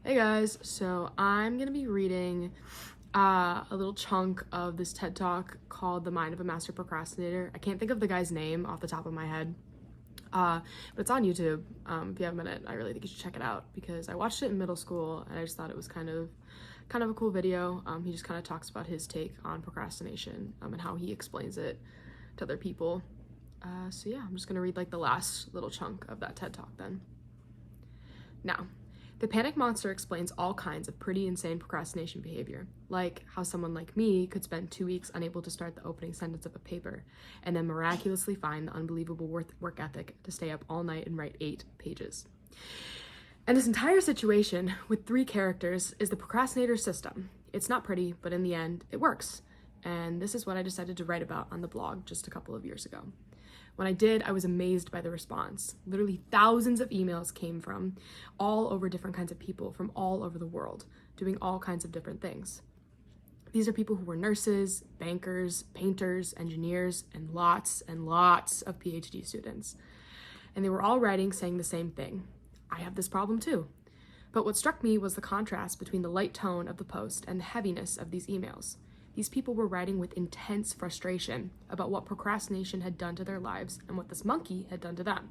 Hey guys, so I'm gonna be reading a little chunk of this TED Talk called The Mind of a Master Procrastinator. I can't think of the guy's name off the top of my head, but it's on YouTube. If you have a minute, I really think you should check it out because I watched it in middle school and I just thought it was kind of a cool video. He just kind of talks about his take on procrastination and how he explains it to other people. So yeah, I'm just gonna read like the last little chunk of that TED Talk then. Now, the Panic Monster explains all kinds of pretty insane procrastination behavior, like how someone like me could spend 2 weeks unable to start the opening sentence of a paper, and then miraculously find the unbelievable work ethic to stay up all night and write 8 pages. And this entire situation, with 3 characters, is the procrastinator system. It's not pretty, but in the end, it works. And this is what I decided to write about on the blog just a couple of years ago. When I did, I was amazed by the response. Literally thousands of emails came from all over different kinds of people from all over the world, doing all kinds of different things. These are people who were nurses, bankers, painters, engineers, and lots of PhD students. And they were all writing saying the same thing. I have this problem too. But what struck me was the contrast between the light tone of the post and the heaviness of these emails. These people were writing with intense frustration about what procrastination had done to their lives and what this monkey had done to them.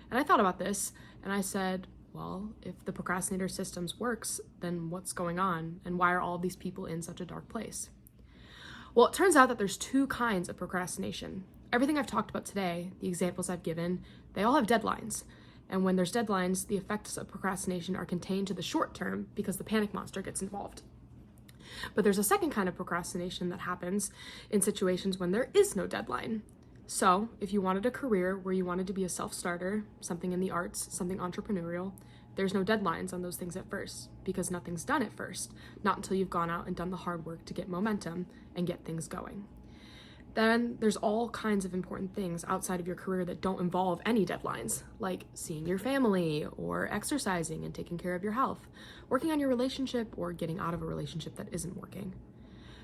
And I thought about this and I said, well, if the procrastinator systems works, then what's going on and why are all these people in such a dark place? Well, it turns out that there's 2 kinds of procrastination. Everything I've talked about today, the examples I've given, they all have deadlines. And when there's deadlines, the effects of procrastination are contained to the short term because the panic monster gets involved. But there's a second kind of procrastination that happens in situations when there is no deadline. So if you wanted a career where you wanted to be a self-starter, something in the arts, something entrepreneurial, there's no deadlines on those things at first because nothing's done at first, not until you've gone out and done the hard work to get momentum and get things going. Then there's all kinds of important things outside of your career that don't involve any deadlines, like seeing your family or exercising and taking care of your health, working on your relationship or getting out of a relationship that isn't working.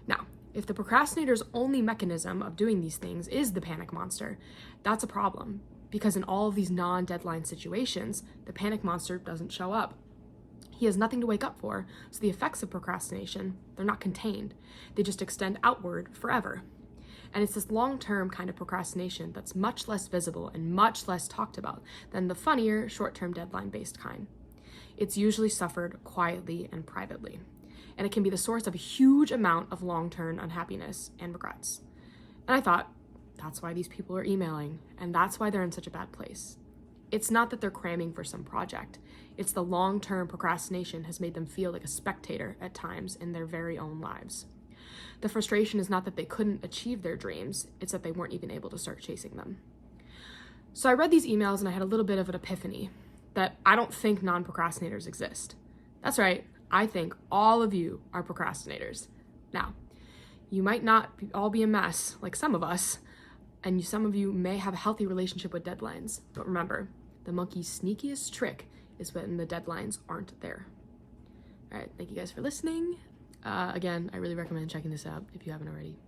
Now, if the procrastinator's only mechanism of doing these things is the panic monster, that's a problem because in all of these non-deadline situations, the panic monster doesn't show up. He has nothing to wake up for, so the effects of procrastination, they're not contained. They just extend outward forever. And it's this long-term kind of procrastination that's much less visible and much less talked about than the funnier, short-term deadline-based kind. It's usually suffered quietly and privately, and it can be the source of a huge amount of long-term unhappiness and regrets. And I thought, that's why these people are emailing, and that's why they're in such a bad place. It's not that they're cramming for some project. It's the long-term procrastination has made them feel like a spectator at times in their very own lives. The frustration is not that they couldn't achieve their dreams, it's that they weren't even able to start chasing them. So I read these emails and I had a little bit of an epiphany that I don't think non-procrastinators exist. That's right, I think all of you are procrastinators. Now, you might not all be a mess like some of us, and some of you may have a healthy relationship with deadlines, but remember, the monkey's sneakiest trick is when the deadlines aren't there. All right, thank you guys for listening. Again, I really recommend checking this out if you haven't already.